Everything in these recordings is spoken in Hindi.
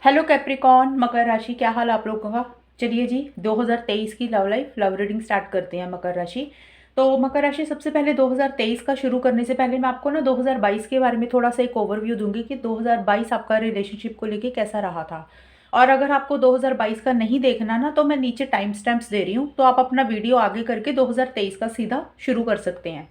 हेलो कैप्रिकॉन मकर राशि, क्या हाल आप लोगों का। चलिए जी, 2023 की love life love reading start करते हैं मकर राशि। तो मकर राशि, सबसे पहले 2023 का शुरू करने से पहले मैं आपको ना 2022 के बारे में थोड़ा सा एक ओवरव्यू दूंगी कि 2022 आपका रिलेशनशिप को लेके कैसा रहा था। और अगर आपको 2022 का नहीं देखना ना, तो मैं नीचे टाइम स्टैम्प्स दे रही हूँ, तो आप अपना वीडियो आगे करके 2023 का सीधा शुरू कर सकते हैं।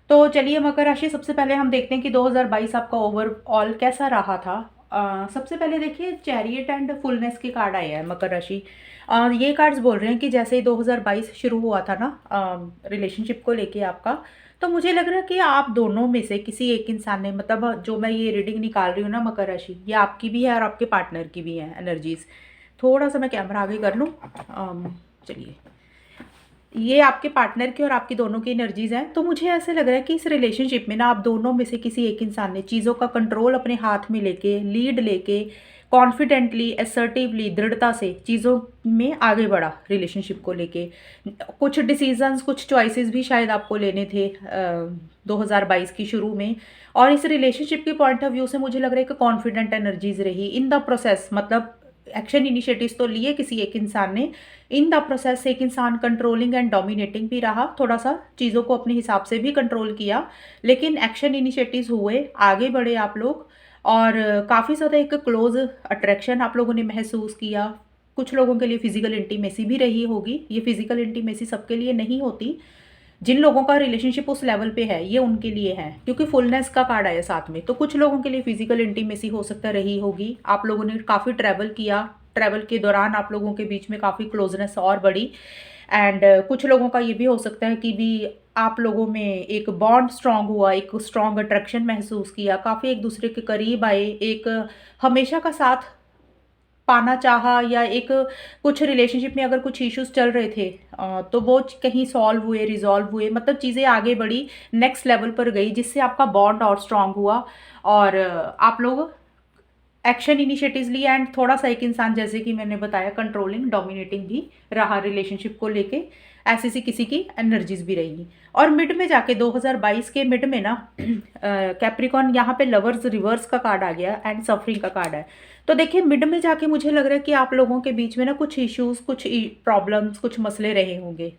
तो चलिए मकर राशि, सबसे पहले हम देखते हैं कि 2022 आपका ओवरऑल कैसा रहा था। सबसे पहले देखिए, चैरियट एंड फुलनेस के कार्ड आए हैं मकर राशि। ये कार्ड्स बोल रहे हैं कि जैसे ही 2022 शुरू हुआ था ना रिलेशनशिप को लेके आपका, तो मुझे लग रहा है कि आप दोनों में से किसी एक इंसान ने, मतलब जो मैं ये रीडिंग निकाल रही हूँ ना मकर राशि, ये आपकी भी है और आपके पार्टनर की भी है एनर्जीज। थोड़ा सा मैं कैमरा आगे कर लूँ। चलिए, ये आपके पार्टनर की और आपकी दोनों की एनर्जीज हैं। तो मुझे ऐसे लग रहा है कि इस रिलेशनशिप में ना आप दोनों में से किसी एक इंसान ने चीज़ों का कंट्रोल अपने हाथ में लेके, लीड लेके, कॉन्फिडेंटली, असर्टिवली, दृढ़ता से चीज़ों में आगे बढ़ा रिलेशनशिप को लेके। कुछ डिसीजंस, कुछ चॉइसेस भी शायद आपको लेने थे 2022 की शुरू में। और इस रिलेशनशिप के पॉइंट ऑफ व्यू से मुझे लग रहा है कि कॉन्फिडेंट एनर्जीज रही इन द प्रोसेस, मतलब एक्शन इनिशिएटिव्स तो लिए किसी एक इंसान ने। इन द प्रोसेस एक इंसान कंट्रोलिंग एंड डोमिनेटिंग भी रहा, थोड़ा सा चीज़ों को अपने हिसाब से भी कंट्रोल किया, लेकिन एक्शन इनिशिएटिव्स हुए, आगे बढ़े आप लोग। और काफ़ी ज़्यादा एक क्लोज अट्रैक्शन आप लोगों ने महसूस किया। कुछ लोगों के लिए फिजिकल इंटीमेसी भी रही होगी। ये फिजिकल इंटीमेसी सबके लिए नहीं होती। जिन लोगों का रिलेशनशिप उस लेवल पे है, ये उनके लिए है, क्योंकि फुलनेस का कार्ड आया साथ में। तो कुछ लोगों के लिए फिजिकल इंटीमेसी हो सकता रही होगी। आप लोगों ने काफ़ी ट्रैवल किया, ट्रैवल के दौरान आप लोगों के बीच में काफ़ी क्लोजनेस और बढ़ी। एंड कुछ लोगों का ये भी हो सकता है कि भी आप लोगों में एक बॉन्ड स्ट्रांग हुआ, एक स्ट्रांग अट्रैक्शन महसूस किया, काफ़ी एक दूसरे के करीब आए, एक हमेशा का साथ पाना चाहा, या एक कुछ रिलेशनशिप में अगर कुछ इश्यूज चल रहे थे तो वो कहीं सॉल्व हुए, रिजॉल्व हुए, मतलब चीज़ें आगे बढ़ी, नेक्स्ट लेवल पर गई, जिससे आपका बॉन्ड और स्ट्रांग हुआ। और आप लोग एक्शन इनिशिएटिव्स लिए। एंड थोड़ा सा एक इंसान, जैसे कि मैंने बताया, कंट्रोलिंग डोमिनेटिंग भी रहा रिलेशनशिप को लेके। ऐसी सी किसी की एनर्जीज भी रहेगी। और मिड में जाके 2022 के मिड में ना कैप्रिकॉन, यहाँ पे लवर्स रिवर्स का कार्ड आ गया एंड सफरिंग का कार्ड है। तो देखिए, मिड में जाके मुझे लग रहा है कि आप लोगों के बीच में ना कुछ इश्यूज, कुछ प्रॉब्लम्स, कुछ मसले रहे होंगे।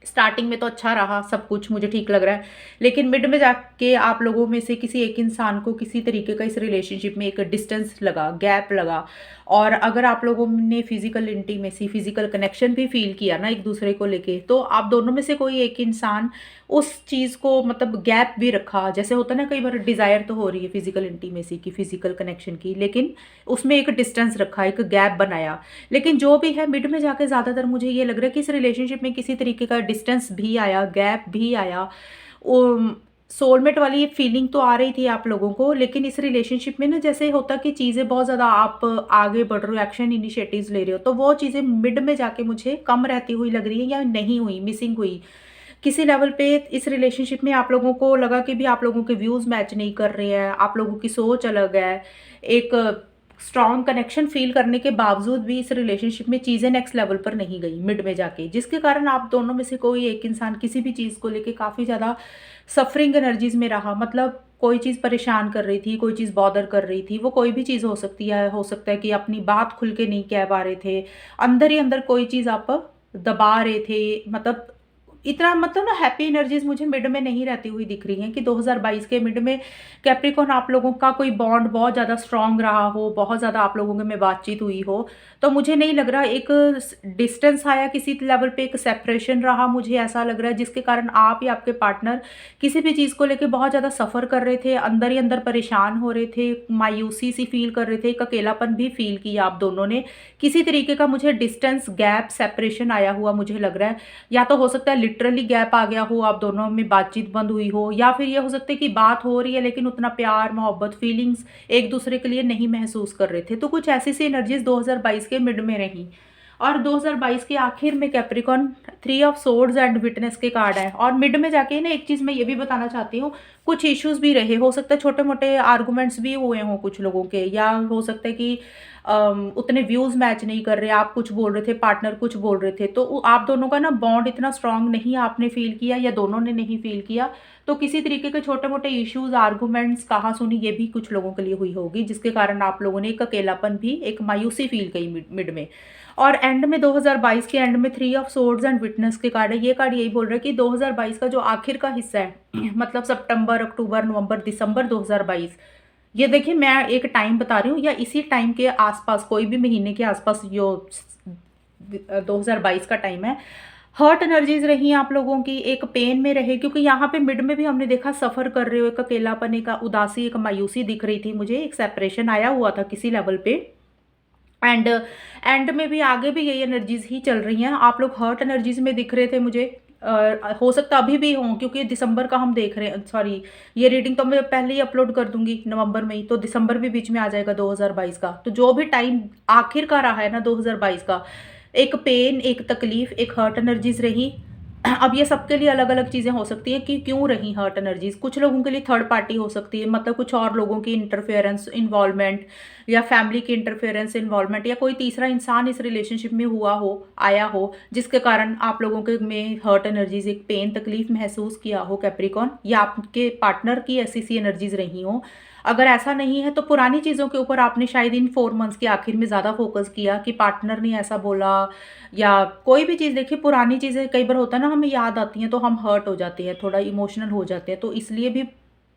स्टार्टिंग में तो अच्छा रहा सब कुछ, मुझे ठीक लग रहा है, लेकिन मिड में जाके आप लोगों में से किसी एक इंसान को किसी तरीके का इस रिलेशनशिप में एक डिस्टेंस लगा, गैप लगा। और अगर आप लोगों ने फिजिकल इंटीमेसी, फिजिकल कनेक्शन भी फील किया ना एक दूसरे को लेके, तो आप दोनों में से कोई एक इंसान उस चीज़ को, मतलब गैप भी रखा। जैसे होता है ना, कई बार डिज़ायर तो हो रही है फिजिकल इंटीमेसी की, फिजिकल कनेक्शन की, लेकिन उसमें एक डिस्टेंस रखा, एक गैप बनाया। लेकिन जो भी है, मिड में जाके ज़्यादातर मुझे ये लग रहा है कि इस रिलेशनशिप में किसी तरीके का डिस्टेंस भी आया, गैप भी आया। सोलमेट वाली फीलिंग तो आ रही थी आप लोगों को, लेकिन इस रिलेशनशिप में ना, जैसे होता कि चीज़ें बहुत ज़्यादा आप आगे बढ़ रहे हो, एक्शन इनिशिएटिव्स ले रहे हो, तो वो चीज़ें मिड में जाके मुझे कम रहती हुई लग रही है, या नहीं हुई, मिसिंग हुई किसी लेवल पे। इस रिलेशनशिप में आप लोगों को लगा कि भी आप लोगों के व्यूज़ मैच नहीं कर रहे हैं, आप लोगों की सोच अलग है। एक स्ट्रॉन्ग कनेक्शन फील करने के बावजूद भी इस रिलेशनशिप में चीज़ें नेक्स्ट लेवल पर नहीं गई मिड में जाके, जिसके कारण आप दोनों में से कोई एक इंसान किसी भी चीज़ को लेके काफ़ी ज़्यादा सफरिंग एनर्जीज में रहा। मतलब कोई चीज़ परेशान कर रही थी, कोई चीज़ बॉदर कर रही थी, वो कोई भी चीज़ हो सकती है। हो सकता है कि अपनी बात खुल के नहीं कह पा रहे थे, अंदर ही अंदर कोई चीज़ आप दबा रहे थे। मतलब इतना, मतलब ना, हैप्पी एनर्जीज मुझे मिड में नहीं रहती हुई दिख रही हैं कि 2022 के मिड में कैप्रिकॉन आप लोगों का कोई बॉन्ड बहुत ज़्यादा स्ट्रांग रहा हो, बहुत ज़्यादा आप लोगों में बातचीत हुई हो। तो मुझे नहीं लग रहा, एक डिस्टेंस आया किसी लेवल पे, एक सेपरेशन रहा, मुझे ऐसा लग रहा है, जिसके कारण आप या आपके पार्टनर किसी भी चीज़ को लेके बहुत ज़्यादा सफ़र कर रहे थे, अंदर ही अंदर परेशान हो रहे थे, मायूसी सी फील कर रहे थे, एक अकेलापन भी फील किया आप दोनों ने। किसी तरीके का मुझे डिस्टेंस, गैप, सेपरेशन आया हुआ मुझे लग रहा है। या तो हो सकता है लिटरली गैप आ गया हो, आप दोनों में बातचीत बंद हुई हो, या फिर ये हो सकता है कि बात हो रही है लेकिन उतना प्यार, मोहब्बत, फीलिंग्स एक दूसरे के लिए नहीं महसूस कर रहे थे। तो कुछ ऐसी सी एनर्जीज 2022 के मिड में रही। और 2022 के आखिर में Capricorn 3 of swords and witness के कार्ड है। और मिड में जाके ना, एक चीज़ मैं ये भी बताना चाहती हूँ, कुछ इश्यूज़ भी रहे, हो सकता है छोटे मोटे आर्गुमेंट्स भी हुए हों कुछ लोगों के, या हो सकता है कि उतने व्यूज़ मैच नहीं कर रहे, आप कुछ बोल रहे थे, पार्टनर कुछ बोल रहे थे, तो आप दोनों का ना बॉन्ड इतना स्ट्रांग नहीं आपने फील किया या दोनों ने नहीं फील किया। तो किसी तरीके के छोटे मोटे इश्यूज़, आर्गुमेंट्स, कहा-सुनी ये भी कुछ लोगों के लिए हुई होगी, जिसके कारण आप लोगों ने एक अकेलापन भी, एक मायूसी फील की मिड मिड में। और एंड में 2022 के एंड में three of swords and witness के कार्ड है। ये कार्ड यही बोल रहा है कि 2022 का जो आखिर का हिस्सा है मतलब सितंबर, अक्टूबर, नवंबर, दिसंबर 2022, ये देखिए मैं एक टाइम बता रही हूँ, या इसी टाइम के आसपास, कोई भी महीने के आसपास जो 2022 का टाइम है, हर्ट एनर्जीज रही आप लोगों की, एक पेन में रहे, क्योंकि यहाँ पे मिड में भी हमने देखा सफ़र कर रहे हो, एक अकेलापन, एक उदासी, एक मायूसी दिख रही थी मुझे, एक सेपरेशन आया हुआ था किसी लेवल पे। एंड एंड में भी आगे भी यही एनर्जीज ही चल रही हैं, आप लोग हर्ट एनर्जीज में दिख रहे थे मुझे। हो सकता अभी भी हों, क्योंकि दिसंबर का हम देख रहे हैं, सॉरी, ये रीडिंग तो मैं पहले ही अपलोड कर दूंगी नवंबर में ही, तो दिसंबर भी बीच में आ जाएगा 2022 का। तो जो भी टाइम आखिर का रहा है ना 2022 का, एक पेन, एक तकलीफ, एक हर्ट एनर्जीज रही। अब ये सबके लिए अलग अलग चीज़ें हो सकती हैं कि क्यों रही हर्ट एनर्जीज। कुछ लोगों के लिए थर्ड पार्टी हो सकती है, मतलब कुछ और लोगों की इंटरफेरेंस, इन्वॉल्वमेंट, या फैमिली की इंटरफेरेंस, इन्वॉल्वमेंट, या कोई तीसरा इंसान इस रिलेशनशिप में हुआ हो, आया हो, जिसके कारण आप लोगों के में हर्ट एनर्जीज, एक पेन, तकलीफ महसूस किया हो कैप्रिकॉन, या आपके पार्टनर की ऐसी सी एनर्जीज रही हो। अगर ऐसा नहीं है तो पुरानी चीज़ों के ऊपर आपने शायद इन 4 मंथ्स के आखिर में ज़्यादा फोकस किया, कि पार्टनर ने ऐसा बोला, या कोई भी चीज़। देखिए पुरानी चीज़ें कई बार होता है ना, हमें याद आती हैं तो हम हर्ट हो जाते हैं, थोड़ा इमोशनल हो जाते हैं, तो इसलिए भी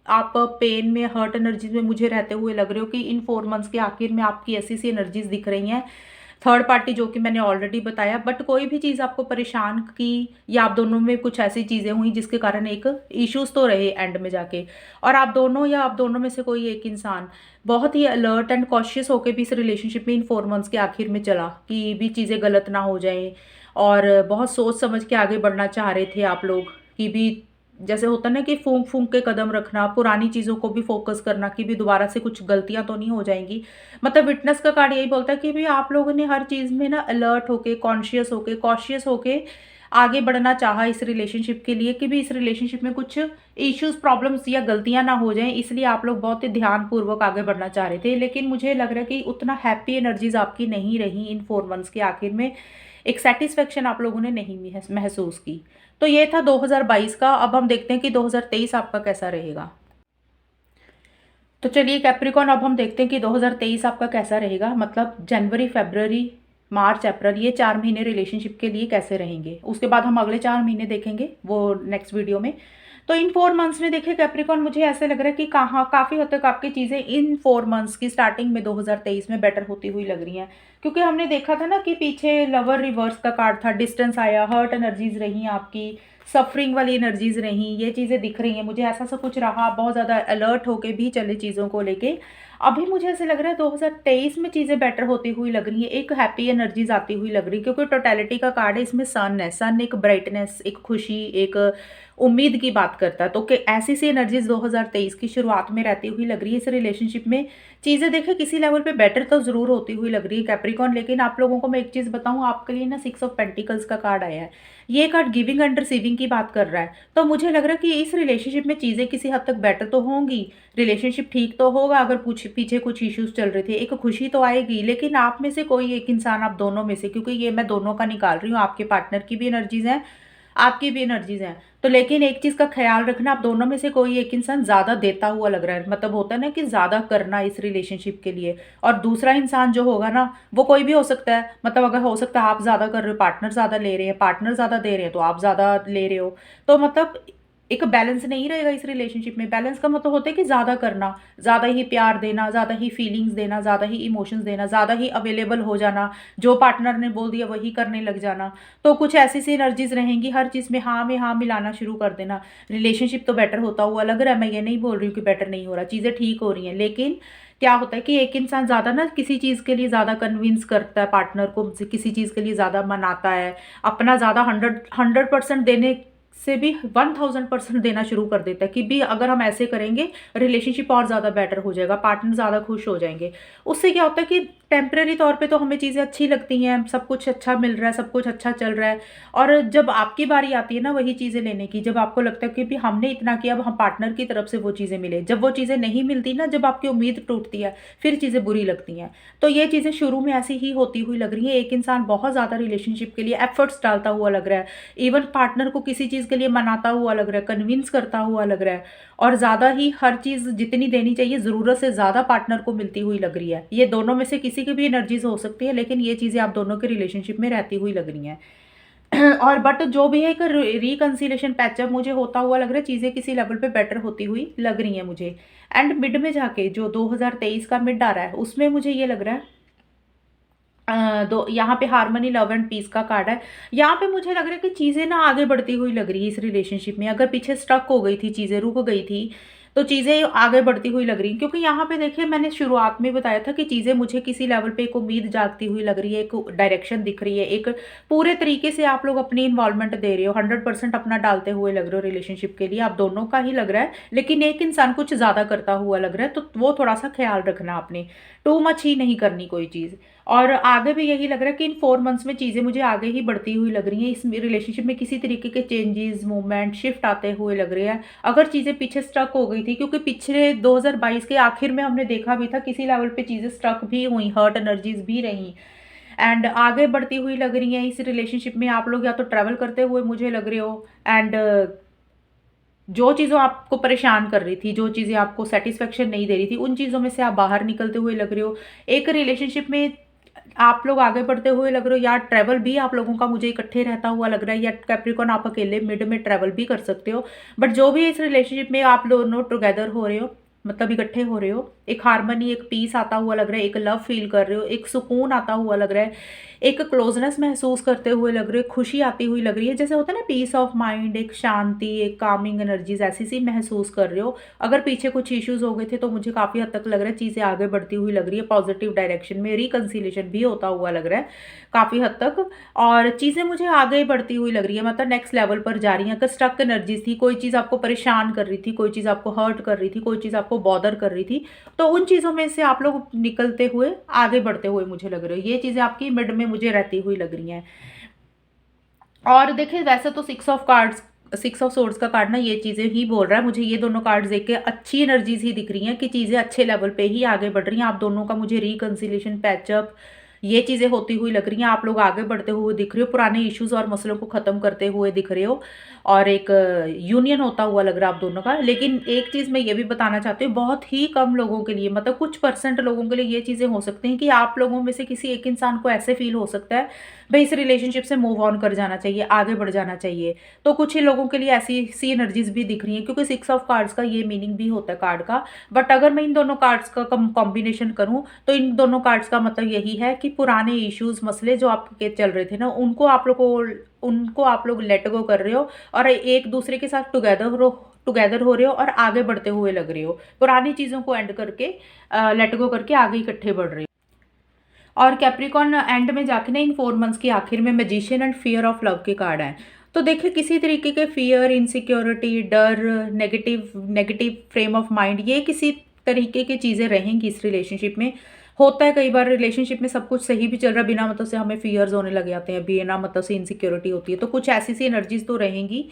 आप पेन में, हर्ट एनर्जीज में मुझे रहते हुए लग रहे हो कि इन 4 मंथ्स के आखिर में आपकी ऐसी सी एनर्जीज दिख रही हैं। थर्ड पार्टी जो कि मैंने ऑलरेडी बताया, बट कोई भी चीज़ आपको परेशान की, या आप दोनों में कुछ ऐसी चीज़ें हुई जिसके कारण एक इश्यूज तो रहे एंड में जाके, और आप दोनों या आप दोनों में से कोई एक इंसान बहुत ही अलर्ट एंड कॉशियस होकर भी इस रिलेशनशिप में इन 4 मंथ्स के आखिर में चला, कि भी चीज़ें गलत ना हो जाएं, और बहुत सोच समझ के आगे बढ़ना चाह रहे थे आप लोग, कि भी जैसे होता है ना कि फूंक फूंक के कदम रखना, पुरानी चीज़ों को भी फोकस करना, कि भी दोबारा से कुछ गलतियां तो नहीं हो जाएंगी। मतलब विटनेस का कार्ड यही बोलता है कि भी आप लोगों ने हर चीज़ में ना अलर्ट होके, कॉन्शियस होके, कॉशियस होके आगे बढ़ना चाहा इस रिलेशनशिप के लिए, कि भी इस रिलेशनशिप में कुछ इश्यूज, प्रॉब्लम्स या गलतियां ना हो जाएं, इसलिए आप लोग बहुत ही ध्यानपूर्वक आगे बढ़ना चाह रहे थे। लेकिन मुझे लग रहा है कि उतना हैप्पी एनर्जीज आपकी नहीं रही इन 4 मंथ्स के आखिर में, एक सेटिस्फेक्शन आप लोगों ने नहीं महसूस की। तो ये था 2022 का। अब हम देखते हैं कि 2023 आपका कैसा रहेगा। तो चलिए कैप्रिकॉन, अब हम देखते हैं कि 2023 आपका कैसा रहेगा, मतलब जनवरी, फरवरी, मार्च, अप्रैल, ये 4 महीने रिलेशनशिप के लिए कैसे रहेंगे। उसके बाद हम अगले 4 महीने देखेंगे, वो नेक्स्ट वीडियो में। तो इन 4 मंथ्स में देखिए कैप्रिकॉन, मुझे ऐसे लग रहा है कि कहाँ काफ़ी हद तक आपकी चीज़ें इन 4 मंथ्स की स्टार्टिंग में 2023 में बेटर होती हुई लग रही हैं, क्योंकि हमने देखा था ना कि पीछे लवर रिवर्स का कार्ड था, डिस्टेंस आया, हर्ट एनर्जीज रही आपकी, सफरिंग वाली एनर्जीज रही, ये चीज़ें दिख रही हैं मुझे, ऐसा सब कुछ रहा, बहुत ज़्यादा अलर्ट होके भी चले चीज़ों को लेके। अभी मुझे ऐसे लग रहा है 2023 में चीज़ें बेटर होती हुई लग रही है, एक हैप्पी एनर्जीज आती हुई लग रही है, क्योंकि टोटलिटी का कार्ड है, इसमें सन है, सन एक ब्राइटनेस, एक खुशी, एक उम्मीद की बात करता है। तो कि ऐसी सी एनर्जीज 2023 की शुरुआत में रहती हुई लग रही है इस रिलेशनशिप में। चीज़ें देखिए किसी लेवल पे बेटर तो ज़रूर होती हुई लग रही है कैप्रिकॉन, लेकिन आप लोगों को मैं एक चीज़ बताऊं, आपके लिए ना 6 ऑफ पेंटिकल्स का कार्ड आया है। ये कार्ड गिविंग एंड रिसीविंग की बात कर रहा है। तो मुझे लग रहा है कि इस रिलेशनशिप में चीज़ें किसी हद तक बेटर तो होंगी, रिलेशनशिप ठीक तो होगा। अगर पीछे कुछ इश्यूज चल रहे थे, एक खुशी तो आएगी, लेकिन आप में से कोई एक इंसान, आप दोनों में से, क्योंकि ये मैं दोनों का निकाल रही हूँ, आपके पार्टनर की भी एनर्जीज हैं, आपकी भी एनर्जीज हैं, तो लेकिन एक चीज़ का ख्याल रखना, आप दोनों में से कोई एक इंसान ज़्यादा देता हुआ लग रहा है, मतलब होता है ना कि ज़्यादा करना इस रिलेशनशिप के लिए, और दूसरा इंसान जो होगा ना वो कोई भी हो सकता है। मतलब अगर हो सकता है आप ज़्यादा कर रहे हो, पार्टनर ज़्यादा ले रहे हैं, पार्टनर ज़्यादा दे रहे हैं तो आप ज़्यादा ले रहे हो, तो मतलब एक बैलेंस नहीं रहेगा इस रिलेशनशिप में। बैलेंस का मतलब होता है कि ज़्यादा करना, ज़्यादा ही प्यार देना, ज़्यादा ही फीलिंग्स देना, ज़्यादा ही इमोशंस देना, ज़्यादा ही अवेलेबल हो जाना, जो पार्टनर ने बोल दिया वही करने लग जाना। तो कुछ ऐसी सी एनर्जीज रहेंगी, हर चीज़ में हाँ मिलाना शुरू कर देना। रिलेशनशिप तो बेटर होता हुआ लग रहा है, मैं ये नहीं बोल रही हूँ कि बेटर नहीं हो रहा, चीज़ें ठीक हो रही हैं, लेकिन क्या होता है कि एक इंसान ज़्यादा ना किसी चीज़ के लिए ज़्यादा कन्विंस करता है पार्टनर को, किसी चीज़ के लिए ज़्यादा मनाता है, अपना ज़्यादा 100% देने से भी 1000% देना शुरू कर देता है, कि भी अगर हम ऐसे करेंगे रिलेशनशिप और ज़्यादा बेटर हो जाएगा, पार्टनर ज़्यादा खुश हो जाएंगे। उससे क्या होता है कि टेम्परेरी तौर पे तो हमें चीज़ें अच्छी लगती हैं, सब कुछ अच्छा मिल रहा है, सब कुछ अच्छा चल रहा है, और जब आपकी बारी आती है ना वही चीज़ें लेने की, जब आपको लगता है कि भी हमने इतना किया, अब हम पार्टनर की तरफ से वो चीज़ें मिले, जब वो चीज़ें नहीं मिलती ना, जब आपकी उम्मीद टूटती है, फिर चीज़ें बुरी लगती हैं। तो ये चीज़ें शुरू में ऐसी ही होती हुई लग रही हैं। एक इंसान बहुत ज़्यादा रिलेशनशिप के लिए एफर्ट्स डालता हुआ लग रहा है, इवन पार्टनर को किसी चीज़ के लिए मनाता हुआ लग रहा है, कन्विंस करता हुआ लग रहा है, और ज़्यादा ही हर चीज़ जितनी देनी चाहिए ज़रूरत से ज़्यादा पार्टनर को मिलती हुई लग रही है। ये दोनों में से किसी की भी एनर्जीज़ हो सकती है, लेकिन ये चीज़ें आप दोनों के रिलेशनशिप में रहती हुई लग रही हैं। और बट जो भी है, एक रिकंसिलिएशन पैचअप मुझे होता हुआ लग रहा है, चीज़ें किसी लेवल पे बेटर होती हुई लग रही हैं मुझे। एंड मिड में जाके जो 2023 का मिड आ रहा है, उसमें मुझे ये लग रहा है, दो यहाँ पे हार्मनी, लव एंड पीस का कार्ड है। यहाँ पे मुझे लग रहा है कि चीज़ें ना आगे बढ़ती हुई लग रही है इस रिलेशनशिप में। अगर पीछे स्टक हो गई थी, चीज़ें रुक गई थी, तो चीज़ें आगे बढ़ती हुई लग रही हैं, क्योंकि यहाँ पे देखिए मैंने शुरुआत में बताया था कि चीज़ें मुझे किसी लेवल पे एक उम्मीद जागती हुई लग रही है, एक डायरेक्शन दिख रही है, एक पूरे तरीके से आप लोग अपनी इन्वॉल्वमेंट दे रहे हो, 100% अपना डालते हुए लग रहे हो रिलेशनशिप के लिए, आप दोनों का ही लग रहा है। लेकिन एक इंसान कुछ ज़्यादा करता हुआ लग रहा है, तो वो थोड़ा सा ख्याल रखना आपने, टू मच ही नहीं करनी कोई चीज़। और आगे भी यही लग रहा है कि इन 4 मंथ्स में चीज़ें मुझे आगे ही बढ़ती हुई लग रही हैं। इस रिलेशनशिप में किसी तरीके के चेंजेस, मूवमेंट, शिफ्ट आते हुए लग रहे हैं। अगर चीज़ें पीछे स्टक हो गई थी, क्योंकि पिछले 2022 के आखिर में हमने देखा भी था किसी लेवल पे चीज़ें स्टक भी हुई, हर्ट एनर्जीज भी रहीं, एंड आगे बढ़ती हुई लग रही हैं। इस रिलेशनशिप में आप लोग या तो ट्रैवल करते हुए मुझे लग रहे हो, एंड जो चीज़ों आपको परेशान कर रही थी, जो चीज़ें आपको सेटिस्फेक्शन नहीं दे रही थी, उन चीज़ों में से आप बाहर निकलते हुए लग रहे हो। एक रिलेशनशिप में आप लोग आगे बढ़ते हुए लग रहे हो, या ट्रैवल भी आप लोगों का मुझे इकट्ठे रहता हुआ लग रहा है, या कैप्रिकॉर्न आप अकेले मिड में ट्रैवल भी कर सकते हो। बट जो भी इस रिलेशनशिप में आप दोनों टुगेदर हो रहे हो, मतलब इकट्ठे हो रहे हो, एक हार्मनी, एक पीस आता हुआ लग रहा है, एक लव फील कर रहे हो, एक सुकून आता हुआ लग रहा है, एक क्लोजनेस महसूस करते हुए लग रहे हो, खुशी आती हुई लग रही है, जैसे होता है ना पीस ऑफ माइंड, एक शांति, एक कामिंग एनर्जीज ऐसी सी महसूस कर रहे हो। अगर पीछे कुछ इश्यूज हो गए थे, तो मुझे काफ़ी हद तक लग रहा है चीज़ें आगे बढ़ती हुई लग रही है, पॉजिटिव डायरेक्शन में रिकंसिलिएशन भी होता हुआ लग रहा है काफ़ी हद तक, और चीज़ें मुझे आगे बढ़ती हुई लग रही है, मतलब नेक्स्ट लेवल पर जा रही हैं। अगर स्टक एनर्जीज थी, कोई चीज़ आपको परेशान कर रही थी, कोई चीज़ आपको हर्ट कर रही थी, कोई चीज़ आपको बॉदर कर रही थी, तो उन चीज़ों में से आप लोग निकलते हुए आगे बढ़ते हुए मुझे लग रहे हो। ये चीज़ें आपकी मिड में मुझे रहती हुई लग रही हैं। और देखिए वैसे तो 6 ऑफ सोर्ड्स का कार्ड ना ये चीज़ें ही बोल रहा है, मुझे ये दोनों कार्ड्स देख के अच्छी एनर्जीज ही दिख रही हैं कि चीज़ें अच्छे लेवल पे ही आगे बढ़ रही हैं। आप दोनों का मुझे रिकंसिलिएशन, पैचअप, ये चीज़ें होती हुई लग रही हैं। आप लोग आगे बढ़ते हुए दिख रहे हो, पुराने इश्यूज और मसलों को ख़त्म करते हुए दिख रहे हो, और एक यूनियन होता हुआ लग रहा है आप दोनों का। लेकिन एक चीज़ मैं ये भी बताना चाहती हूँ, बहुत ही कम लोगों के लिए, मतलब कुछ परसेंट लोगों के लिए ये चीज़ें हो सकती हैं कि आप लोगों में से किसी एक इंसान को ऐसे फील हो सकता है भाई इस रिलेशनशिप से मूव ऑन कर जाना चाहिए, आगे बढ़ जाना चाहिए। तो कुछ ही लोगों के लिए ऐसी सी एनर्जीज भी दिख रही हैं, क्योंकि 6 ऑफ कार्ड्स का ये मीनिंग भी होता है कार्ड का। बट अगर मैं इन दोनों कार्ड्स का कॉम्बिनेशन करूं, तो इन दोनों कार्ड्स का मतलब यही है कि पुराने इश्यूज, मसले जो आपके चल रहे थे ना, उनको आप लोग लेट गो कर रहे हो, और एक दूसरे के साथ टुगेदर हो रहे हो, और आगे बढ़ते हुए लग रहे हो, पुरानी चीज़ों को एंड करके, लेट गो करके आगे इकट्ठे बढ़ रहे हो। और कैप्रिकॉन एंड में जाके ना इन 4 मंथ्स के आखिर में magician and fear of love के कार्ड हैं। तो देखिए किसी तरीके के फियर, इनसिक्योरिटी, डर, negative negative frame of mind, ये किसी तरीके की चीज़ें रहेंगी इस रिलेशनशिप में। होता है कई बार रिलेशनशिप में सब कुछ सही भी चल रहा है, बिना मतलब से हमें फियर्स होने लग जाते हैं, बिना मतलब से इनसिक्योरिटी होती है, तो कुछ ऐसी सी एनर्जीज तो रहेंगी।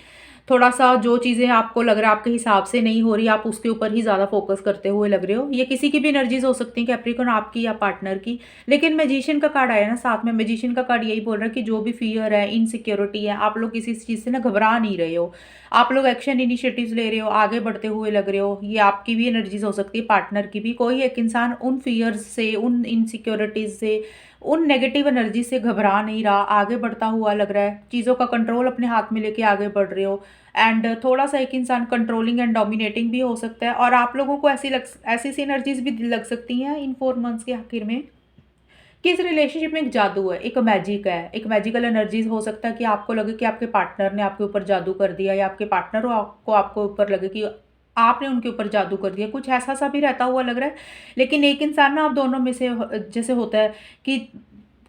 थोड़ा सा जो चीज़ें आपको लग रहा है आपके हिसाब से नहीं हो रही, आप उसके ऊपर ही ज़्यादा फोकस करते हुए लग रहे हो। ये किसी की भी एनर्जीज हो सकती हैं, कैप्रिकॉन आपकी या पार्टनर की। लेकिन मैजिशियन का कार्ड आया ना साथ में, मैजिशियन का कार्ड यही बोल रहा है कि जो भी फियर है, इनसिक्योरिटी है, आप लोग किसी चीज़ से ना घबरा नहीं रहे हो, आप लोग एक्शन इनिशिएटिव्स ले रहे हो, आगे बढ़ते हुए लग रहे हो। ये आपकी भी एनर्जीज हो सकती है, पार्टनर की भी। कोई एक इंसान उन फियर्स से, उन इनसिक्योरिटीज से, उन नेगेटिव एनर्जी से घबरा नहीं रहा, आगे बढ़ता हुआ लग रहा है, चीज़ों का कंट्रोल अपने हाथ में लेके आगे बढ़ रहे हो। एंड थोड़ा सा एक इंसान कंट्रोलिंग एंड डोमिनेटिंग भी हो सकता है, और आप लोगों को ऐसी सी एनर्जीज भी लग सकती हैं इन 4 मंथ्स के आखिर में कि इस रिलेशनशिप में एक जादू है, एक मैजिक है, एक मैजिकल एनर्जीज हो सकता है कि आपको लगे कि आपके पार्टनर ने आपके ऊपर जादू कर दिया, या आपके पार्टनर को आपको ऊपर लगे कि आपने उनके ऊपर जादू कर दिया, कुछ ऐसा सा भी रहता हुआ लग रहा है। लेकिन एक इंसान ना आप दोनों में से जैसे होता है कि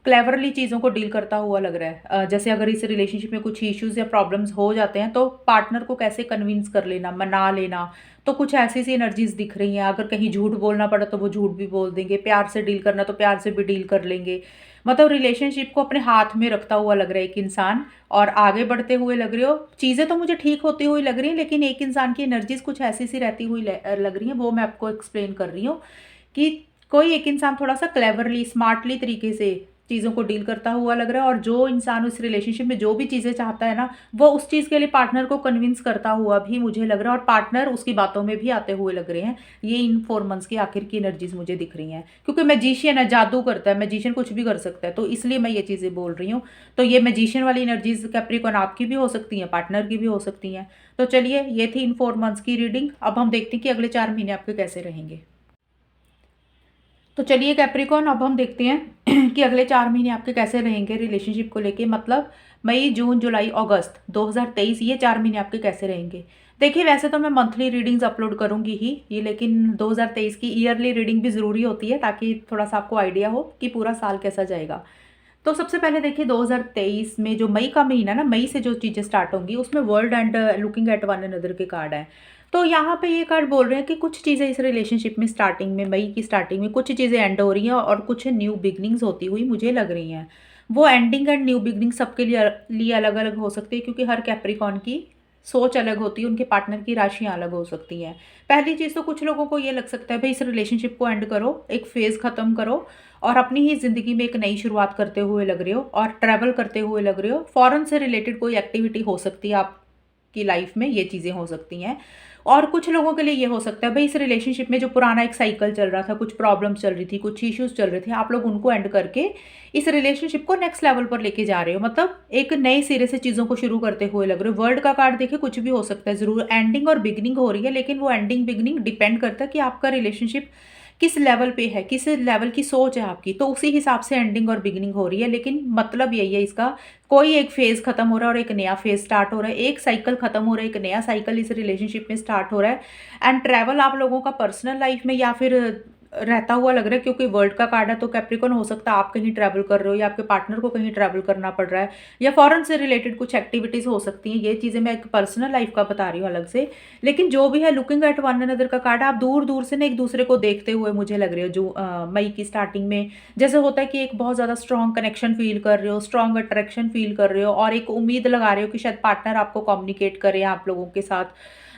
क्लेवरली चीज़ों को डील करता हुआ लग रहा है। जैसे अगर इस रिलेशनशिप में कुछ इश्यूज़ या प्रॉब्लम्स हो जाते हैं तो पार्टनर को कैसे कन्विंस कर लेना, मना लेना, तो कुछ ऐसी सी एनर्जीज़ दिख रही हैं। अगर कहीं झूठ बोलना पड़ा तो वो झूठ भी बोल देंगे, प्यार से डील करना तो प्यार से भी डील कर लेंगे। मतलब रिलेशनशिप को अपने हाथ में रखता हुआ लग रहा है एक इंसान, और आगे बढ़ते हुए लग रहे हो। चीज़ें तो मुझे ठीक होती हुई लग रही हैं, लेकिन एक इंसान की एनर्जीज़ कुछ ऐसी सी रहती हुई लग रही हैं, वो मैं आपको एक्सप्लेन कर रही हूँ कि कोई एक इंसान थोड़ा-सा क्लेवरली, स्मार्टली तरीके से चीज़ों को डील करता हुआ लग रहा है, और जो इंसान उस रिलेशनशिप में जो भी चीज़ें चाहता है ना, वो उस चीज़ के लिए पार्टनर को कन्विंस करता हुआ भी मुझे लग रहा है, और पार्टनर उसकी बातों में भी आते हुए लग रहे हैं। ये इन 4 मंथ्स की आखिर की एनर्जीज़ मुझे दिख रही हैं। क्योंकि मैजिशियन है, जादू करता है, मैजिशियन कुछ भी कर सकता है, तो इसलिए मैं ये चीज़ें बोल रही हूँ। तो ये मैजिशियन वाली एनर्जीज़ कैप्रिकॉर्न आपकी भी हो सकती हैं, पार्टनर की भी हो सकती हैं। तो चलिए, ये थी इन 4 मंथ्स की रीडिंग। अब हम देखते हैं कि अगले 4 महीने आपके कैसे रहेंगे। तो चलिए कैप्रिकॉर्न, अब हम देखते हैं कि अगले 4 महीने आपके कैसे रहेंगे रिलेशनशिप को लेके, मतलब मई, जून, जुलाई, अगस्त 2023, ये 4 महीने आपके कैसे रहेंगे। देखिए, वैसे तो मैं मंथली रीडिंग्स अपलोड करूँगी ही ये, लेकिन 2023 की ईयरली रीडिंग भी ज़रूरी होती है, ताकि थोड़ा-सा आपको आइडिया हो कि पूरा साल कैसा जाएगा। तो सबसे पहले देखिए, 2023 में जो मई का महीना ना, मई से जो चीज़ें स्टार्ट होंगी उसमें world and looking at one another के कार्ड हैं। तो यहाँ पे ये कार्ड बोल रहे हैं कि कुछ चीज़ें इस रिलेशनशिप में स्टार्टिंग में, मई की स्टार्टिंग में कुछ चीज़ें एंड हो रही हैं और कुछ न्यू बिगनिंग्स होती हुई मुझे लग रही हैं। वो एंडिंग एंड न्यू बिगनिंग सबके लिए अलग अलग हो सकती है, क्योंकि हर कैप्रिकॉर्न की सोच अलग होती है, उनके पार्टनर की राशियाँ अलग हो सकती हैं। पहली चीज़ तो कुछ लोगों को ये लग सकता है भाई, इस रिलेशनशिप को एंड करो, एक फेज़ ख़त्म करो और अपनी ही ज़िंदगी में एक नई शुरुआत करते हुए लग रहे हो, और ट्रैवल करते हुए लग रहे हो। फ़ॉरेन से रिलेटेड कोई एक्टिविटी हो सकती है आपकी लाइफ में, ये चीज़ें हो सकती हैं। और कुछ लोगों के लिए ये हो सकता है भाई, इस रिलेशनशिप में जो पुराना एक साइकिल चल रहा था, कुछ प्रॉब्लम्स चल रही थी, कुछ इश्यूज़ चल रहे थे, आप लोग उनको एंड करके इस रिलेशनशिप को नेक्स्ट लेवल पर लेके जा रहे हो। मतलब एक नए सिरे से चीज़ों को शुरू करते हुए लग रहे हो। वर्ल्ड का कार्ड देखिए, कुछ भी हो सकता है, ज़रूर एंडिंग और बिगिनिंग हो रही है, लेकिन वो एंडिंग बिगिनिंग डिपेंड करता है कि आपका रिलेशनशिप किस लेवल पे है, किस लेवल की सोच है आपकी, तो उसी हिसाब से एंडिंग और बिगिनिंग हो रही है। लेकिन मतलब यही है इसका, कोई एक फेज़ खत्म हो रहा है और एक नया फेज़ स्टार्ट हो रहा है, एक साइकिल खत्म हो रहा है, एक नया साइकिल इस रिलेशनशिप में स्टार्ट हो रहा है। एंड ट्रैवल आप लोगों का पर्सनल लाइफ में या फिर रहता हुआ लग रहा है, क्योंकि वर्ल्ड का कार्ड है, तो कैप्रिकॉर्न हो सकता है आप कहीं ट्रैवल कर रहे हो, या आपके पार्टनर को कहीं ट्रैवल करना पड़ रहा है, या फॉरेन से रिलेटेड कुछ एक्टिविटीज़ हो सकती हैं। ये चीज़ें मैं एक पर्सनल लाइफ का बता रही हूँ अलग से। लेकिन जो भी है, लुकिंग एट वन अनदर का कार्ड है, आप दूर दूर से ना एक दूसरे को देखते हुए मुझे लग रहे हो। जो मई की स्टार्टिंग में जैसे होता है कि एक बहुत ज़्यादा स्ट्रॉन्ग कनेक्शन फील कर रहे हो, स्ट्रॉन्ग अट्रैक्शन फील कर रहे हो, और एक उम्मीद लगा रहे हो कि शायद पार्टनर आपको कम्युनिकेट करे आप लोगों के साथ।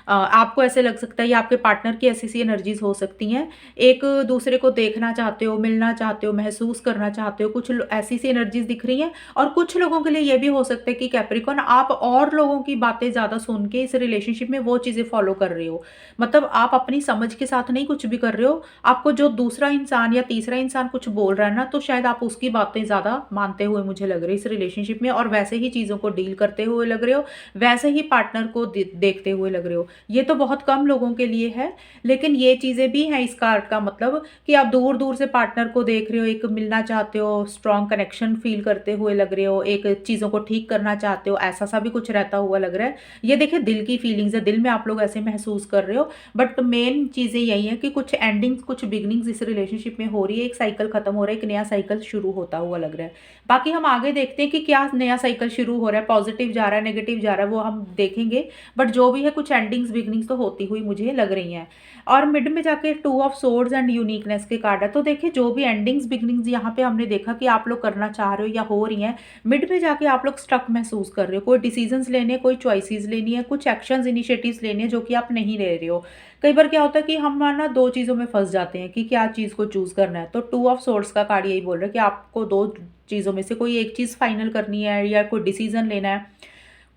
आपको ऐसे लग सकता है, या आपके पार्टनर की ऐसी सी एनर्जीज हो सकती हैं, एक दूसरे को देखना चाहते हो, मिलना चाहते हो, महसूस करना चाहते हो, कुछ ऐसी सी एनर्जीज दिख रही हैं। और कुछ लोगों के लिए ये भी हो सकता है कि कैप्रिकॉर्न, आप और लोगों की बातें ज़्यादा सुन के इस रिलेशनशिप में वो चीज़ें फॉलो कर रहे हो। मतलब आप अपनी समझ के साथ नहीं कुछ भी कर रहे हो, आपको जो दूसरा इंसान या तीसरा इंसान कुछ बोल रहा है ना, तो शायद आप उसकी बातें ज़्यादा मानते हुए मुझे लग रही है इस रिलेशनशिप में, और वैसे ही चीज़ों को डील करते हुए लग रहे हो, वैसे ही पार्टनर को देखते हुए लग रहे हो। ये तो बहुत कम लोगों के लिए है, लेकिन ये चीज़ें भी हैं इस कार्ड का मतलब, कि आप दूर-दूर से पार्टनर को देख रहे हो, एक मिलना चाहते हो, स्ट्रॉन्ग कनेक्शन फ़ील करते हुए लग रहे हो, एक चीज़ों को ठीक करना चाहते हो, ऐसा-सा भी कुछ रहता हुआ लग रहा है। ये देखिए, दिल की फीलिंग्स है, दिल में आप लोग ऐसे महसूस कर रहे हो, बट मेन चीज़ें यही हैं कि कुछ एंडिंग्स, कुछ बिगिनिंग्स इस रिलेशनशिप में हो रही है, एक साइकिल खत्म हो रहा है, एक नया साइकिल शुरू होता हुआ लग रहा है। बाकी हम आगे देखते हैं कि क्या नया साइकिल शुरू हो रहा है, पॉजिटिव जा रहा है, नेगेटिव जा रहा है, वो हम देखेंगे। बट जो भी है, कुछ एंडिंग्स बिगिनिंग्स तो होती हुई मुझे लग रही हैं। और मिड में जाके 2 ऑफ सोर्ड्स एंड यूनिकनेस के कार्ड है। तो देखिए, जो भी एंडिंग्स बिगिनिंग्स यहाँ पे हमने देखा कि आप लोग करना चाह रहे हो या हो रही हैं, मिड में जाके आप लोग स्टक महसूस कर रहे हो। कोई डिसीजंस लेने, कोई चॉइसेस लेनी है, कुछ एक्शंस, इनिशिएटिव्स लेने हैं, जो कि आप नहीं ले रहे हो। कई बार क्या होता है कि हम ना 2 चीज़ों में फंस जाते हैं कि क्या चीज़ को चूज़ करना है। तो 2 ऑफ सोर्ड्स का कार्ड यही बोल रहा है कि आपको 2 चीज़ों में से कोई एक चीज़ फाइनल करनी है, या कोई डिसीजन लेना है।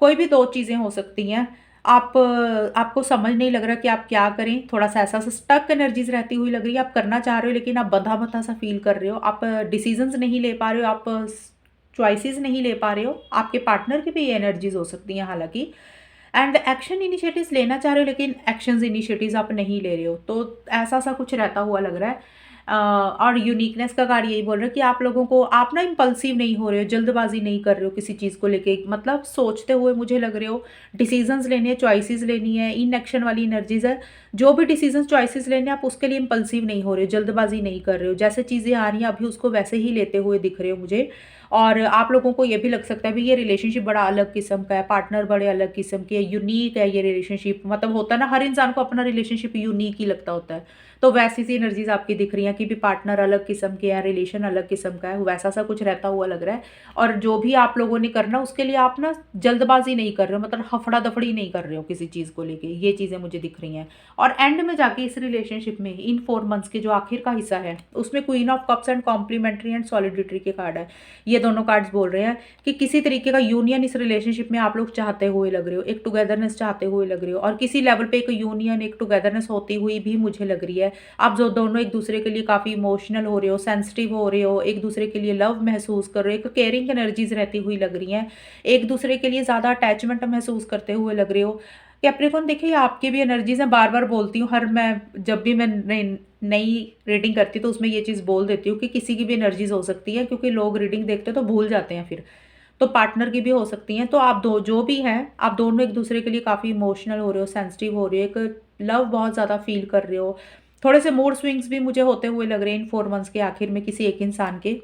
कोई भी 2 चीज़ें हो सकती हैं। आपको समझ नहीं लग रहा कि आप क्या करें, थोड़ा-सा ऐसा-सा स्टक एनर्जीज़ रहती हुई लग रही है, आप करना चाह रहे हो लेकिन आप बँधा-बँधा सा फ़ील कर रहे हो, आप डिसीज़न्स नहीं ले पा रहे हो, आप चॉइसेस नहीं ले पा रहे हो, आपके पार्टनर की भी ये एनर्जीज़ हो सकती हैं हालाँकि। एंड एक्शन इनिशिएटिव्स लेना चाह रहे हो, लेकिन एक्शंस इनिशिएटिव्स आप नहीं ले रहे हो, तो ऐसा-सा कुछ रहता हुआ लग रहा है। और यूनिकनेस का कार्ड यही बोल रहा है कि आप लोगों को, आप ना इम्पल्सिव नहीं हो रहे हो, जल्दबाजी नहीं कर रहे हो किसी चीज़ को लेके, मतलब सोचते हुए मुझे लग रहे हो। डिसीजंस लेने हैं, चॉइसेस लेनी है, इन एक्शन वाली एनर्जीज है। जो भी डिसीजंस चॉइसेस लेने हैं, आप उसके लिए इम्पल्सिव नहीं हो रहे हो, जल्दबाजी नहीं कर रहे हो, जैसे चीज़ें आ रही हैं अभी उसको वैसे ही लेते हुए दिख रहे हो मुझे। और आप लोगों को ये भी लग सकता है भी ये रिलेशनशिप बड़ा अलग किस्म का है, पार्टनर बड़े अलग किस्म के, यूनिक है ये रिलेशनशिप, मतलब होता है ना हर इंसान को अपना रिलेशनशिप यूनिक ही लगता होता है। तो वैसी सी एनर्जीज आपकी दिख रही हैं कि भी पार्टनर अलग किस्म के हैं, रिलेशन अलग किस्म का है, वैसा सा कुछ रहता हुआ लग रहा है। और जो भी आप लोगों ने करना उसके लिए आप ना जल्दबाजी नहीं कर रहे हो, मतलब हफड़ा दफड़ी नहीं कर रहे हो किसी चीज़ को लेके, ये चीज़ें मुझे दिख रही हैं। और एंड में जाके इस रिलेशनशिप में इन 4 मंथ्स के जो आखिर का हिस्सा है उसमें queen of cups and complementary and solidity के कार्ड है। ये दोनों कार्ड्स बोल रहे हैं कि किसी तरीके का यूनियन इस रिलेशनशिप में आप लोग चाहते हुए लग रहे हो, एक टुगेदरनेस चाहते हुए लग रहे हो, और किसी लेवल पे एक यूनियन, एक टुगेदरनेस होती हुई भी मुझे लग रही है। आप जो दोनों एक दूसरे के लिए काफ़ी इमोशनल हो रहे हो, सेंसिटिव हो रहे हो, एक दूसरे के लिए लव महसूस कर रहे हो, एक केयरिंग एनर्जीज रहती हुई लग रही हैं, एक दूसरे के लिए ज़्यादा अटैचमेंट महसूस करते हुए लग रहे हो। कैप्रिकॉन देखिए, आपकी भी एनर्जीज हैं, बार बार बोलती हूँ, हर मैं जब भी मैं नई रीडिंग करती हूँ तो उसमें ये चीज़ बोल देती हूँ कि किसी की भी एनर्जीज हो सकती है, क्योंकि लोग रीडिंग देखते हैं तो भूल जाते हैं फिर। तो पार्टनर की भी हो सकती हैं, तो आप दो जो भी हैं, आप दोनों एक दूसरे के लिए काफ़ी इमोशनल हो रहे हो, सेंसिटिव हो रहे हो, एक लव बहुत ज़्यादा फील कर रहे हो। थोड़े से मूड स्विंग्स भी मुझे होते हुए लग रहे हैं इन 4 मंथ्स के आखिर में, किसी एक इंसान के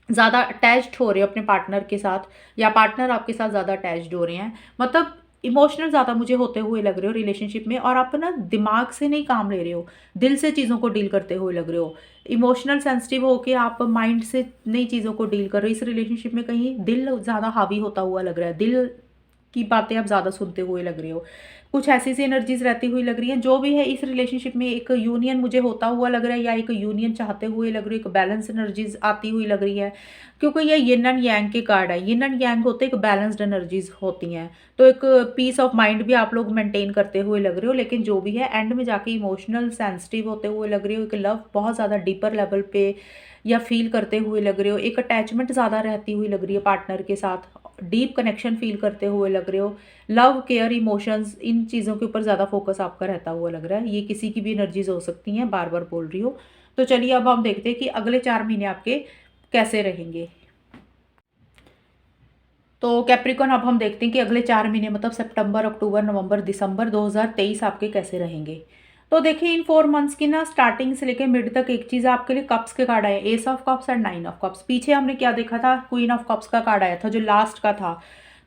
ज़्यादा अटैच्ड हो रहे हो अपने पार्टनर के साथ, या पार्टनर आपके साथ ज़्यादा अटैच्ड हो रहे हैं, मतलब इमोशनल ज़्यादा मुझे होते हुए लग रहे हो रिलेशनशिप में। और आप ना दिमाग से नहीं काम ले रहे हो, दिल से चीज़ों को डील करते हुए लग रहे हो। इमोशनल सेंसिटिव होके आप माइंड से नई चीज़ों को डील कर रहे हो। इस रिलेशनशिप में कहीं दिल ज़्यादा हावी होता हुआ लग रहा है, दिल की बातें आप ज़्यादा सुनते हुए लग रहे हो। कुछ ऐसी सी एनर्जीज रहती हुई लग रही हैं। जो भी है इस रिलेशनशिप में एक यूनियन मुझे होता हुआ लग रहा है, या एक यूनियन चाहते हुए लग रही है, एक बैलेंस एनर्जीज आती हुई लग रही है, क्योंकि ये यिन एंड यांग के कार्ड है। यिन एंड यांग होते हैं, एक बैलेंस्ड एनर्जीज होती हैं, तो एक पीस ऑफ माइंड भी आप लोग मेंटेन करते हुए लग रहे हो। लेकिन जो भी है एंड में जाके इमोशनल सेंसिटिव होते हुए लग रहे हो, एक लव बहुत ज़्यादा डीपर लेवल पे या फील करते हुए लग रहे हो, एक अटैचमेंट ज़्यादा रहती हुई लग रही है पार्टनर के साथ, डीप कनेक्शन फील करते हुए लग रहे हो। लव, केयर, इमोशंस, इन चीज़ों के ऊपर ज़्यादा फोकस आपका रहता हुआ लग रहा है। ये किसी की भी एनर्जीज हो सकती हैं, बार बार बोल रही हो। तो चलिए अब हम देखते हैं कि अगले 4 महीने आपके कैसे रहेंगे। तो कैप्रिकॉन, अब हम देखते हैं कि अगले 4 महीने मतलब सितंबर, अक्टूबर, नवंबर, दिसंबर 2023 आपके कैसे रहेंगे। तो देखिए, इन 4 मंथ्स की ना स्टार्टिंग से लेकर मिड तक एक चीज़ आपके लिए कप्स के कार्ड आए, S of cups and 9 of cups. पीछे हमने क्या देखा था, क्वीन ऑफ कप्स का कार्ड आया था जो लास्ट का था।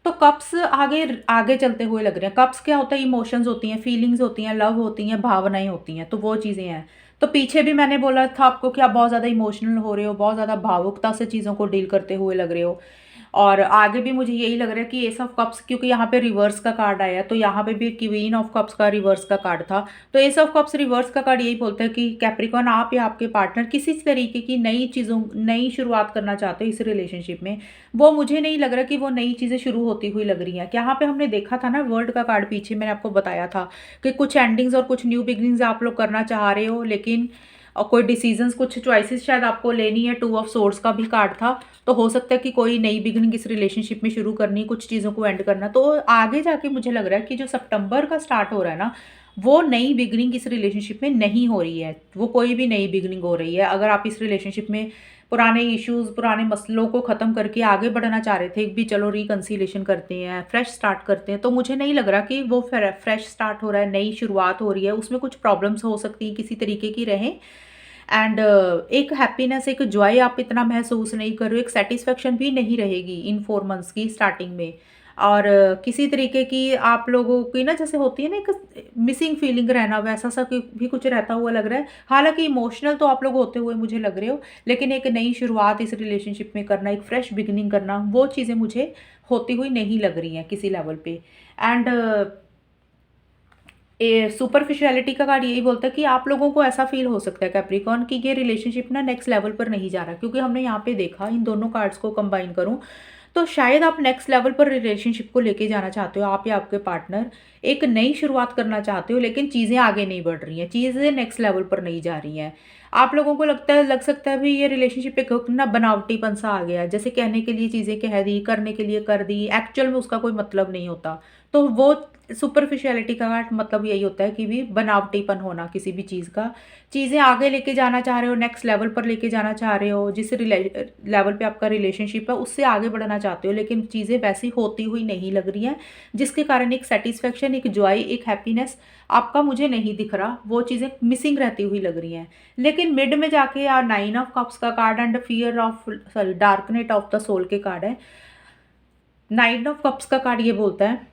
तो कप्स आगे आगे चलते हुए लग रहे हैं। कप्स क्या होता है, इमोशंस होती हैं, फीलिंग्स होती हैं, लव होती हैं, भावनाएं होती हैं, तो वो चीज़ें हैं। तो पीछे भी मैंने बोला था आपको कि आप बहुत ज़्यादा इमोशनल हो रहे हो, बहुत ज़्यादा भावुकता से चीज़ों को डील करते हुए लग रहे हो। और आगे भी मुझे यही लग रहा है कि एस ऑफ कप्स, क्योंकि यहाँ पे रिवर्स का कार्ड आया, तो यहाँ पे भी क्वीन ऑफ कप्स का रिवर्स का कार्ड था। तो एस ऑफ कप्स रिवर्स का कार्ड यही बोलता है कि कैप्रिकॉन, आप या आपके पार्टनर किसी तरीके की नई चीज़ों, नई शुरुआत करना चाहते हो इस रिलेशनशिप में। वो मुझे नहीं लग रहा कि वो नई चीज़ें शुरू होती हुई लग रही हैं। यहाँ पे हमने देखा था ना वर्ल्ड का कार्ड, पीछे मैंने आपको बताया था कि कुछ एंडिंग्स और कुछ न्यू बिगनिंग्स आप लोग करना चाह रहे हो, लेकिन और कोई डिसीजंस, कुछ चॉइसेस शायद आपको लेनी है। 2 ऑफ सोर्ड्स का भी कार्ड था, तो हो सकता है कि कोई नई बिगनिंग इस रिलेशनशिप में शुरू करनी, कुछ चीज़ों को एंड करना। तो आगे जाके मुझे लग रहा है कि जो सितंबर का स्टार्ट हो रहा है ना, वो नई बिगनिंग इस रिलेशनशिप में नहीं हो रही है, वो कोई भी नई बिगनिंग हो रही है। अगर आप इस रिलेशनशिप में पुराने इश्यूज, पुराने मसलों को ख़त्म करके आगे बढ़ना चाह रहे थे भी, चलो रिकन्सिलेशन करते हैं, फ्रेश स्टार्ट करते हैं, तो मुझे नहीं लग रहा कि वो फ्रेश स्टार्ट हो रहा है, नई शुरुआत हो रही है। उसमें कुछ प्रॉब्लम्स हो सकती हैं, किसी तरीके की रहें। एंड एक हैप्पीनेस, एक जॉय आप इतना महसूस नहीं कर रहे हो, एक सेटिस्फेक्शन भी नहीं रहेगी इन 4 मंथ्स की स्टार्टिंग में। और किसी तरीके की आप लोगों की ना, जैसे होती है ना एक मिसिंग फीलिंग रहना, वैसा सा भी कुछ रहता हुआ लग रहा है। हालांकि इमोशनल तो आप लोग होते हुए मुझे लग रहे हो, लेकिन एक नई शुरुआत इस रिलेशनशिप में करना, एक फ्रेश बिगिनिंग करना, वो चीज़ें मुझे होती हुई नहीं लग रही हैं किसी लेवल पे। एंड सुपरफिशियलिटी का कार्ड यही बोलता है कि आप लोगों को ऐसा फील हो सकता है कैप्रिकॉन कि ये रिलेशनशिप ना नेक्स्ट लेवल पर नहीं जा रहा, क्योंकि हमने यहाँ पे देखा, इन दोनों कार्ड्स को कंबाइन करूँ तो शायद आप नेक्स्ट लेवल पर रिलेशनशिप को लेके जाना चाहते हो, आप या आपके पार्टनर एक नई शुरुआत करना चाहते हो, लेकिन चीज़ें आगे नहीं बढ़ रही हैं, चीज़ें नेक्स्ट लेवल पर नहीं जा रही हैं। आप लोगों को लगता है, लग सकता है भी ये रिलेशनशिप एक ना बनावटीपन सा आ गया है, जैसे कहने के लिए चीज़ें कह दी, करने के लिए कर दी, एक्चुअल में उसका कोई मतलब नहीं होता। तो वो सुपरफिशियलिटी का मतलब यही होता है कि भी बनावटीपन होना किसी भी चीज़ का। चीज़ें आगे लेके जाना चाह रहे हो, नेक्स्ट लेवल पर लेके जाना चाह रहे हो, जिस लेवल पे आपका रिलेशनशिप है उससे आगे बढ़ना चाहते हो, लेकिन चीज़ें वैसी होती हुई नहीं लग रही हैं, जिसके कारण एक सेटिस्फेक्शन, एक जॉय, एक हैप्पीनेस आपका मुझे नहीं दिख रहा, वो चीज़ें मिसिंग रहती हुई लग रही हैं। लेकिन मिड में जाके यार 9 ऑफ कप्स का card and fear of sorry dark night of the soul के कार्ड है। 9 ऑफ कप्स का कार्ड ये बोलता है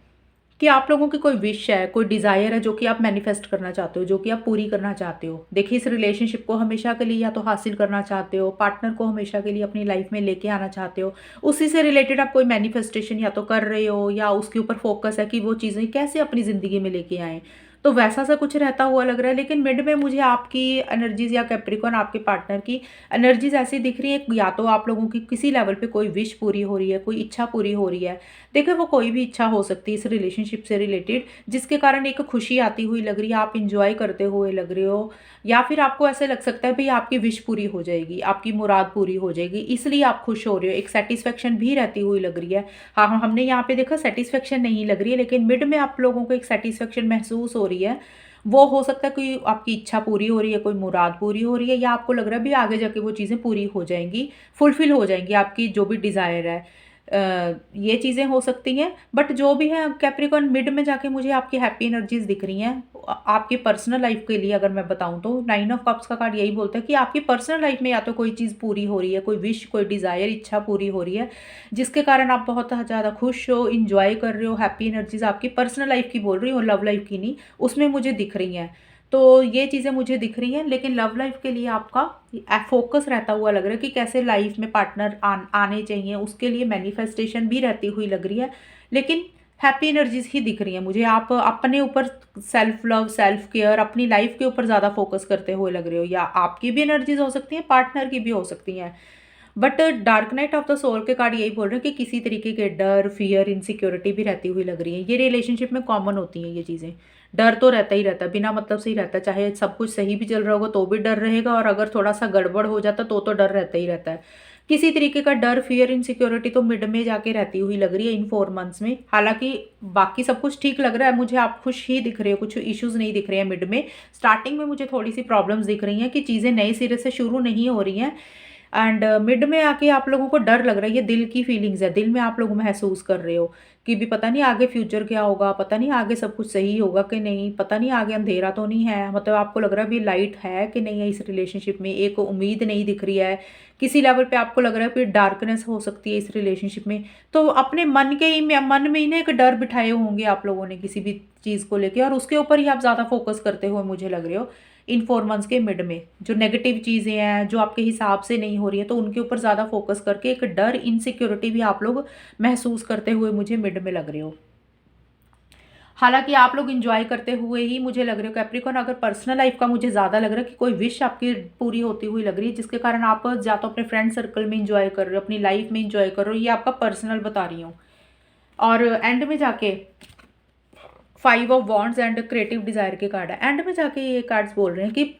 कि आप लोगों की कोई विश है, कोई डिज़ायर है जो कि आप मैनिफेस्ट करना चाहते हो, जो कि आप पूरी करना चाहते हो। देखिए, इस रिलेशनशिप को हमेशा के लिए या तो हासिल करना चाहते हो, पार्टनर को हमेशा के लिए अपनी लाइफ में लेके आना चाहते हो। उसी से रिलेटेड आप कोई मैनिफेस्टेशन या तो कर रहे हो या उसके ऊपर फोकस है कि वो चीज़ें कैसे अपनी ज़िंदगी में लेके आएँ। तो वैसा सा कुछ रहता हुआ लग रहा है, लेकिन मिड में मुझे आपकी एनर्जीज़ या कैप्रिकॉर्न आपके पार्टनर की एनर्जीज़ ऐसी दिख रही है, या तो आप लोगों की किसी लेवल पे कोई विश पूरी हो रही है, कोई इच्छा पूरी हो रही है। देखिए, वो कोई भी इच्छा हो सकती है इस रिलेशनशिप से रिलेटेड, जिसके कारण एक खुशी आती हुई लग रही है, आप इंजॉय करते हुए लग रहे हो, या फिर आपको ऐसे लग सकता है भाई आपकी विश पूरी हो जाएगी, आपकी मुराद पूरी हो जाएगी, इसलिए आप खुश हो रहे हो। एक सेटिस्फेक्शन भी रहती हुई लग रही है। हाँ हाँ, हमने यहाँ पे देखा सेटिस्फेक्शन नहीं लग रही है, लेकिन मिड में आप लोगों को एक सेटिस्फेक्शन महसूस हो रही है। वो हो सकता है कोई आपकी इच्छा पूरी हो रही है, कोई मुराद पूरी हो रही है, या आपको लग रहा है भी आगे जाके वो चीज़ें पूरी हो जाएंगी, फुलफिल हो जाएंगी, आपकी जो भी डिज़ायर है। ये चीज़ें हो सकती हैं, बट जो भी है कैप्रिकॉर्न, मिड में जाके मुझे आपकी हैप्पी एनर्जीज दिख रही हैं। आपकी पर्सनल लाइफ के लिए अगर मैं बताऊं तो 9 ऑफ कप्स का कार्ड यही बोलता है कि आपकी पर्सनल लाइफ में या तो कोई चीज़ पूरी हो रही है, कोई विश, कोई डिज़ायर, इच्छा पूरी हो रही है, जिसके कारण आप बहुत ज़्यादा खुश हो, इंजॉय कर रहे हो। हैप्पी एनर्जीज आपकी पर्सनल लाइफ की बोल रही हूँ, लव लाइफ की नहीं, उसमें मुझे दिख रही हैं। तो ये चीज़ें मुझे दिख रही हैं, लेकिन लव लाइफ के लिए आपका फोकस रहता हुआ लग रहा है कि कैसे लाइफ में पार्टनर आने चाहिए, उसके लिए मैनिफेस्टेशन भी रहती हुई लग रही है, लेकिन हैप्पी एनर्जीज ही दिख रही है मुझे। आप अपने ऊपर सेल्फ लव, सेल्फ केयर, अपनी लाइफ के ऊपर ज़्यादा फोकस करते हुए लग रहे हो, या आपकी भी एनर्जीज हो सकती हैं, पार्टनर की भी हो सकती हैं। But dark night of the soul के कार्ड यही बोल रहे हैं कि किसी तरीके के डर, फियर, इनसिक्योरिटी भी रहती हुई लग रही है। ये रिलेशनशिप में कॉमन होती हैं ये चीज़ें। डर तो रहता ही रहता है, बिना मतलब से ही रहता है, चाहे सब कुछ सही भी चल रहा होगा तो भी डर रहेगा, और अगर थोड़ा सा गड़बड़ हो जाता तो डर रहता ही रहता है। किसी तरीके का डर, फियर, इनसिक्योरिटी तो मिड में जाके रहती हुई लग रही है इन 4 मंथ्स में। हालांकि बाकी सब कुछ ठीक लग रहा है मुझे, आप खुश ही दिख रहे हो, कुछ इश्यूज नहीं दिख रहे हैं मिड में। स्टार्टिंग में मुझे थोड़ी सी प्रॉब्लम्स दिख रही हैं कि चीज़ें नए सिरे से शुरू नहीं हो रही हैं, एंड मिड में आके आप लोगों को डर लग रहा है। ये दिल की फीलिंग्स है, दिल में आप लोग महसूस कर रहे हो कि भी पता नहीं आगे फ्यूचर क्या होगा, पता नहीं आगे सब कुछ सही होगा कि नहीं, पता नहीं आगे अंधेरा तो नहीं है, मतलब आपको लग रहा है भी लाइट है कि नहीं है इस रिलेशनशिप में, एक उम्मीद नहीं दिख रही है। किसी लेवल पे आपको लग रहा है कि डार्कनेस हो सकती है इस रिलेशनशिप में। तो अपने मन में ही ना एक डर बिठाए होंगे आप लोगों ने किसी भी चीज़ को लेके, और उसके ऊपर ही आप ज़्यादा फोकस करते हुए मुझे लग रहे हो इन 4 मंथ्स के मिड में। जो नेगेटिव चीज़ें हैं, जो आपके हिसाब से नहीं हो रही है, तो उनके ऊपर ज़्यादा फोकस करके एक डर, इनसिक्योरिटी भी आप लोग महसूस करते हुए मुझे मिड में लग रहे हो। हालांकि आप लोग इंजॉय करते हुए ही मुझे लग रहे हो कैप्रिकॉर्न। अगर पर्सनल लाइफ का मुझे ज़्यादा लग रहा है कि कोई विश आपकी पूरी होती हुई लग रही है, जिसके कारण आप या तो अपने फ्रेंड सर्कल में इंजॉय कर रहे हो, अपनी लाइफ में इंजॉय कर रहे हो, ये आपका पर्सनल बता रही हूँ। और एंड में जाके 5 of wands and creative desire के कार्ड है। एंड में जाके ये कार्ड्स बोल रहे हैं कि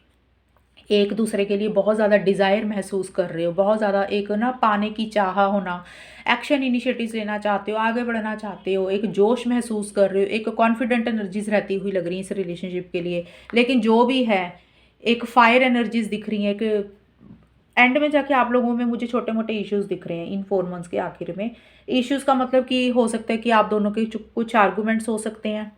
एक दूसरे के लिए बहुत ज़्यादा डिज़ायर महसूस कर रहे हो, बहुत ज़्यादा एक ना पाने की चाह होना, एक्शन इनिशिएटिव्स लेना चाहते हो, आगे बढ़ना चाहते हो, एक जोश महसूस कर रहे हो, एक कॉन्फिडेंट एनर्जीज रहती हुई लग रही है इस रिलेशनशिप के लिए। लेकिन जो भी है, एक फायर एनर्जीज दिख रही है कि एंड में जाके आप लोगों में मुझे छोटे मोटे इश्यूज दिख रहे हैं इन 4 मंथ्स के आखिर में। इश्यूज का मतलब कि हो सकता है कि आप दोनों के कुछ आर्गूमेंट्स हो सकते हैं,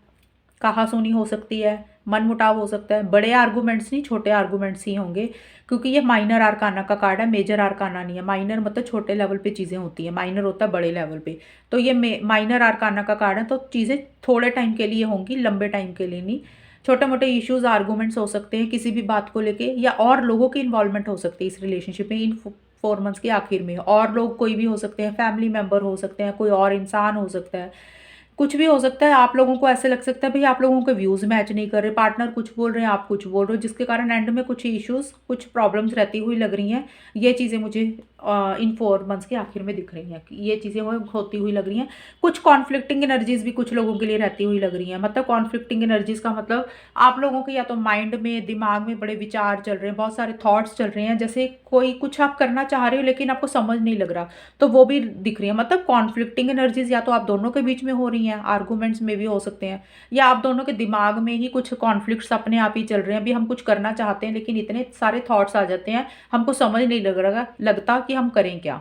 कहासुनी हो सकती है, मनमुटाव हो सकता है। बड़े आर्गूमेंट्स नहीं, छोटे आर्गूमेंट्स ही होंगे, क्योंकि ये माइनर आर्काना का कार्ड है, मेजर आर्काना नहीं है। माइनर मतलब छोटे लेवल पे चीज़ें होती हैं, माइनर होता है बड़े लेवल पे। तो ये माइनर आर्काना का कार्ड है, तो चीज़ें थोड़े टाइम के लिए होंगी, लंबे टाइम के लिए नहीं। छोटे मोटे इश्यूज, आर्गूमेंट्स हो सकते हैं किसी भी बात को लेके, या और लोगों की इन्वॉल्वमेंट हो सकती है इस रिलेशनशिप में इन 4 मंथ्स के आखिर में। और लोग कोई भी हो सकते हैं, फैमिली मेम्बर हो सकते हैं, कोई और इंसान हो सकता है, कुछ भी हो सकता है। आप लोगों को ऐसे लग सकता है भाई आप लोगों के व्यूज़ मैच नहीं कर रहे, पार्टनर कुछ बोल रहे हैं, आप कुछ बोल रहे हो, जिसके कारण एंड में कुछ इश्यूज, कुछ प्रॉब्लम्स रहती हुई लग रही हैं। ये चीज़ें मुझे इन 4 मंथ्स के आखिर में दिख रही हैं कि ये चीज़ें होती हुई लग रही हैं। कुछ कॉन्फ्लिक्टिंग एनर्जीज़ भी कुछ लोगों के लिए रहती हुई लग रही हैं। मतलब कॉन्फ्लिक्टिंग एनर्जीज़ का मतलब आप लोगों के या तो माइंड में, दिमाग में बड़े विचार चल रहे हैं, बहुत सारे थॉट्स चल रहे हैं, जैसे कोई कुछ आप करना चाह रहे हो लेकिन आपको समझ नहीं लग रहा, तो वो भी दिख रही है। मतलब कॉन्फ्लिक्टिंग एनर्जीज़ या तो आप दोनों के बीच में हो रही हैं, आर्गुमेंट्स में भी हो सकते हैं, या आप दोनों के दिमाग में ही कुछ कॉन्फ्लिक्ट्स अपने आप ही चल रहे हैं। अभी हम कुछ करना चाहते हैं लेकिन इतने सारे थॉट्स आ जाते हैं, हमको समझ नहीं लगता कि हम करें क्या।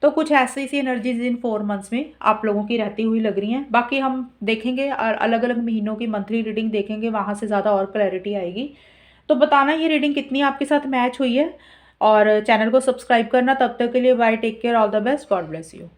तो कुछ ऐसी सी एनर्जीज इन 4 मंथ्स में आप लोगों की रहती हुई लग रही हैं। बाकी हम देखेंगे अलग अलग महीनों की मंथली रीडिंग देखेंगे, वहाँ से ज़्यादा और क्लैरिटी आएगी। तो बताना ये रीडिंग कितनी आपके साथ मैच हुई है, और चैनल को सब्सक्राइब करना। तब तक के लिए bye, take care, all the best, God bless you.